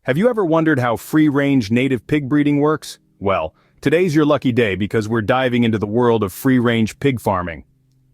Have you ever wondered how free-range native pig breeding works? Well, today's your lucky day because we're diving into the world of free-range pig farming.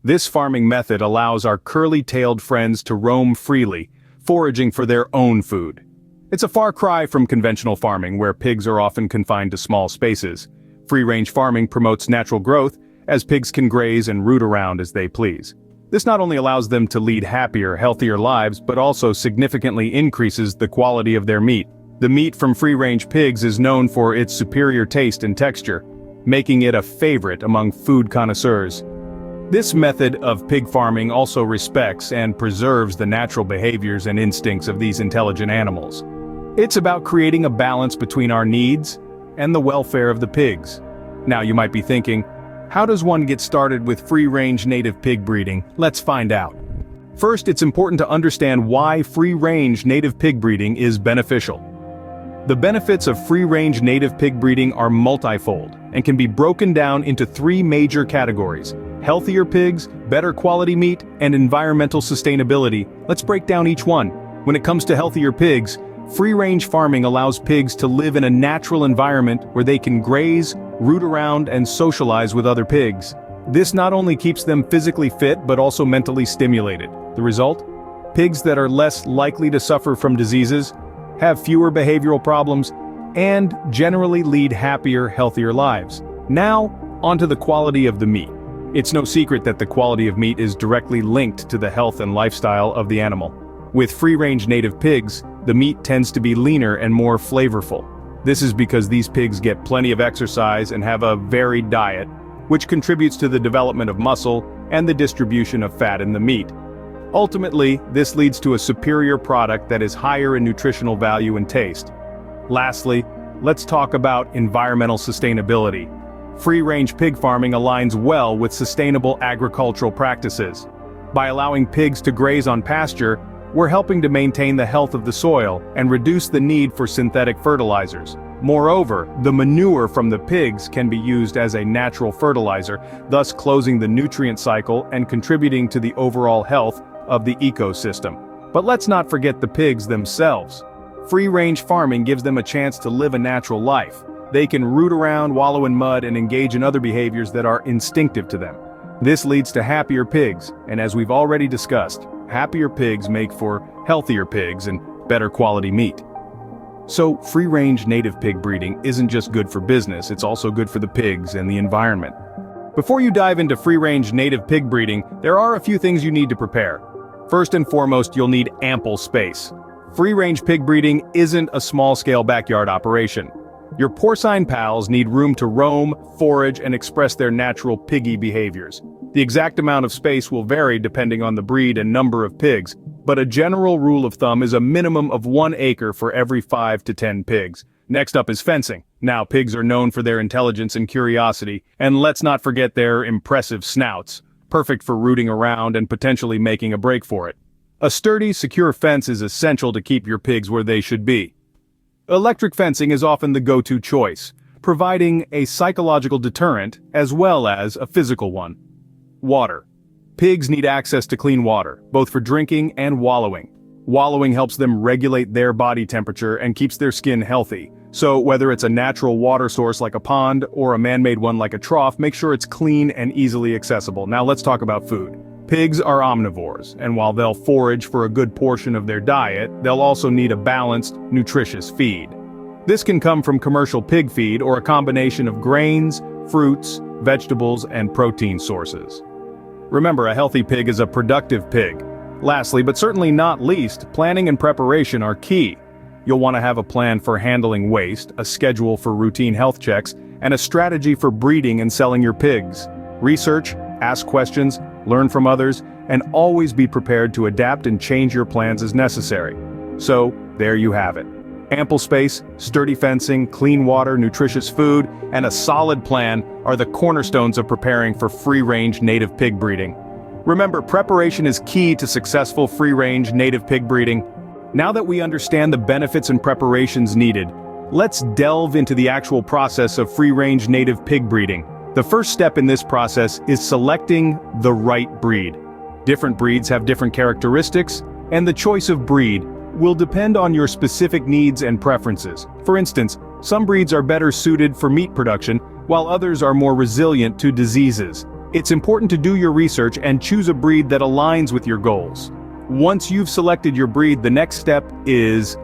This farming method allows our curly-tailed friends to roam freely, foraging for their own food. It's a far cry from conventional farming where pigs are often confined to small spaces. Free-range farming promotes natural growth, as pigs can graze and root around as they please. This not only allows them to lead happier, healthier lives, but also significantly increases the quality of their meat. The meat from free-range pigs is known for its superior taste and texture, making it a favorite among food connoisseurs. This method of pig farming also respects and preserves the natural behaviors and instincts of these intelligent animals. It's about creating a balance between our needs and the welfare of the pigs. Now you might be thinking, how does one get started with free-range native pig breeding? Let's find out. First, it's important to understand why free-range native pig breeding is beneficial. The benefits of free-range native pig breeding are multifold and can be broken down into three major categories: healthier pigs, better quality meat, and environmental sustainability. Let's break down each one. When it comes to healthier pigs, free-range farming allows pigs to live in a natural environment where they can graze, root around, and socialize with other pigs. This not only keeps them physically fit but also mentally stimulated. The result? Pigs that are less likely to suffer from diseases, have fewer behavioral problems, and generally lead happier, healthier lives. Now, onto the quality of the meat. It's no secret that the quality of meat is directly linked to the health and lifestyle of the animal. With free-range native pigs, the meat tends to be leaner and more flavorful. This is because these pigs get plenty of exercise and have a varied diet, which contributes to the development of muscle and the distribution of fat in the meat. Ultimately, this leads to a superior product that is higher in nutritional value and taste. Lastly, let's talk about environmental sustainability. Free-range pig farming aligns well with sustainable agricultural practices. By allowing pigs to graze on pasture, we're helping to maintain the health of the soil and reduce the need for synthetic fertilizers. Moreover, the manure from the pigs can be used as a natural fertilizer, thus closing the nutrient cycle and contributing to the overall health of the ecosystem. But let's not forget the pigs themselves. Free-range farming gives them a chance to live a natural life. They can root around, wallow in mud, and engage in other behaviors that are instinctive to them. This leads to happier pigs, and as we've already discussed, happier pigs make for healthier pigs and better quality meat. So, free-range native pig breeding isn't just good for business, it's also good for the pigs and the environment. Before you dive into free-range native pig breeding, there are a few things you need to prepare. First and foremost, you'll need ample space. Free-range pig breeding isn't a small-scale backyard operation. Your porcine pals need room to roam, forage, and express their natural piggy behaviors. The exact amount of space will vary depending on the breed and number of pigs, but a general rule of thumb is a minimum of 1 acre for every 5 to 10 pigs. Next up is fencing. Now, pigs are known for their intelligence and curiosity, and let's not forget their impressive snouts, perfect for rooting around and potentially making a break for it. A sturdy, secure fence is essential to keep your pigs where they should be. Electric fencing is often the go-to choice, providing a psychological deterrent as well as a physical one. Water. Pigs need access to clean water, both for drinking and wallowing. Wallowing helps them regulate their body temperature and keeps their skin healthy. So whether it's a natural water source like a pond or a man-made one like a trough, make sure it's clean and easily accessible. Now let's talk about food. Pigs are omnivores, and while they'll forage for a good portion of their diet, they'll also need a balanced, nutritious feed. This can come from commercial pig feed or a combination of grains, fruits, vegetables, and protein sources. Remember, a healthy pig is a productive pig. Lastly, but certainly not least, planning and preparation are key. You'll want to have a plan for handling waste, a schedule for routine health checks, and a strategy for breeding and selling your pigs. Research, ask questions, learn from others, and always be prepared to adapt and change your plans as necessary. So, there you have it. Ample space, sturdy fencing, clean water, nutritious food, and a solid plan are the cornerstones of preparing for free-range native pig breeding. Remember, preparation is key to successful free-range native pig breeding. Now that we understand the benefits and preparations needed, let's delve into the actual process of free-range native pig breeding. The first step in this process is selecting the right breed. Different breeds have different characteristics, and the choice of breed will depend on your specific needs and preferences. For instance, some breeds are better suited for meat production, while others are more resilient to diseases. It's important to do your research and choose a breed that aligns with your goals. Once you've selected your breed, the next step is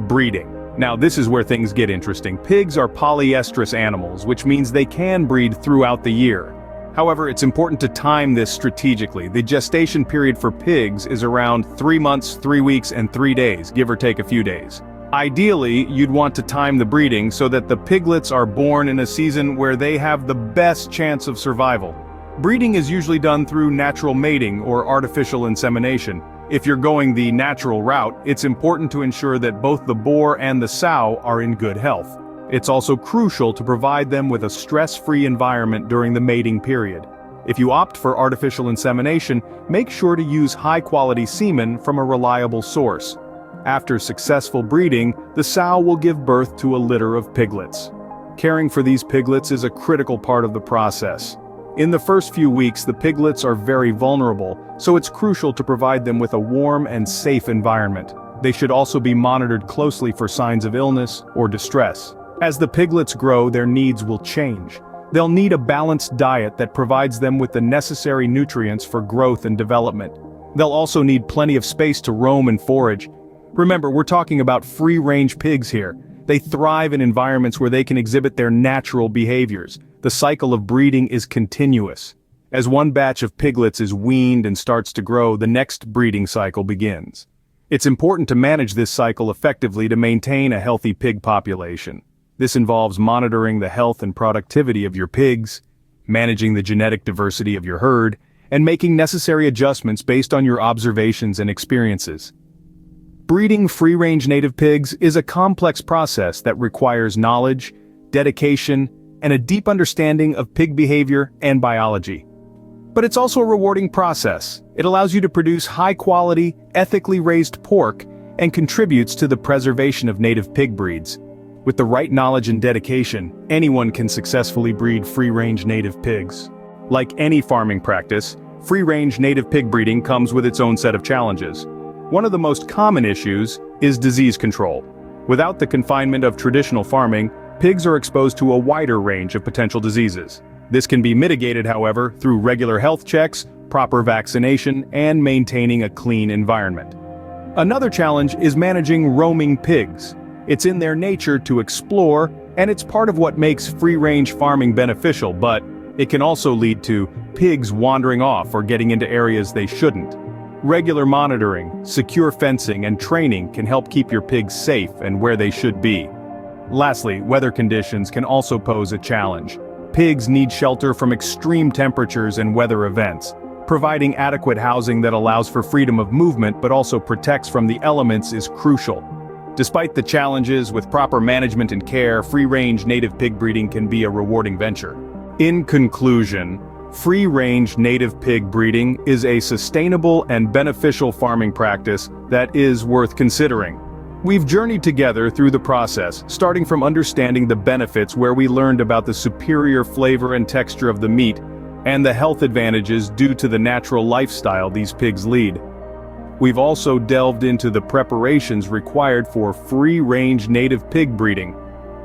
breeding. Now, this is where things get interesting. Pigs are polyestrous animals, which means they can breed throughout the year. However, it's important to time this strategically. The gestation period for pigs is around 3 months, 3 weeks, and 3 days, give or take a few days. Ideally, you'd want to time the breeding so that the piglets are born in a season where they have the best chance of survival. Breeding is usually done through natural mating or artificial insemination. If you're going the natural route, it's important to ensure that both the boar and the sow are in good health. It's also crucial to provide them with a stress-free environment during the mating period. If you opt for artificial insemination, make sure to use high-quality semen from a reliable source. After successful breeding, the sow will give birth to a litter of piglets. Caring for these piglets is a critical part of the process. In the first few weeks, the piglets are very vulnerable, so it's crucial to provide them with a warm and safe environment. They should also be monitored closely for signs of illness or distress. As the piglets grow, their needs will change. They'll need a balanced diet that provides them with the necessary nutrients for growth and development. They'll also need plenty of space to roam and forage. Remember, we're talking about free-range pigs here. They thrive in environments where they can exhibit their natural behaviors. The cycle of breeding is continuous. As one batch of piglets is weaned and starts to grow, the next breeding cycle begins. It's important to manage this cycle effectively to maintain a healthy pig population. This involves monitoring the health and productivity of your pigs, managing the genetic diversity of your herd, and making necessary adjustments based on your observations and experiences. Breeding free-range native pigs is a complex process that requires knowledge, dedication, and a deep understanding of pig behavior and biology. But it's also a rewarding process. It allows you to produce high-quality, ethically raised pork and contributes to the preservation of native pig breeds. With the right knowledge and dedication, anyone can successfully breed free-range native pigs. Like any farming practice, free-range native pig breeding comes with its own set of challenges. One of the most common issues is disease control. Without the confinement of traditional farming, pigs are exposed to a wider range of potential diseases. This can be mitigated, however, through regular health checks, proper vaccination, and maintaining a clean environment. Another challenge is managing roaming pigs. It's in their nature to explore, and it's part of what makes free-range farming beneficial, but it can also lead to pigs wandering off or getting into areas they shouldn't. Regular monitoring, secure fencing, and training can help keep your pigs safe and where they should be. Lastly, weather conditions can also pose a challenge. Pigs need shelter from extreme temperatures and weather events. Providing adequate housing that allows for freedom of movement but also protects from the elements is crucial. Despite the challenges, with proper management and care, free-range native pig breeding can be a rewarding venture. In conclusion, free-range native pig breeding is a sustainable and beneficial farming practice that is worth considering. We've journeyed together through the process, starting from understanding the benefits where we learned about the superior flavor and texture of the meat, and the health advantages due to the natural lifestyle these pigs lead. We've also delved into the preparations required for free-range native pig breeding,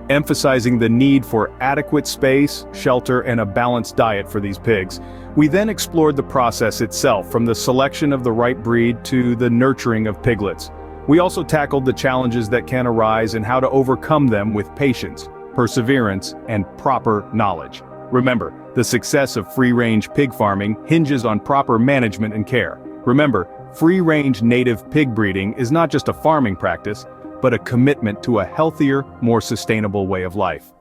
emphasizing the need for adequate space, shelter, and a balanced diet for these pigs. We then explored the process itself, from the selection of the right breed to the nurturing of piglets. We also tackled the challenges that can arise and how to overcome them with patience, perseverance, and proper knowledge. Remember, the success of free-range pig farming hinges on proper management and care. Remember, free-range native pig breeding is not just a farming practice, but a commitment to a healthier, more sustainable way of life.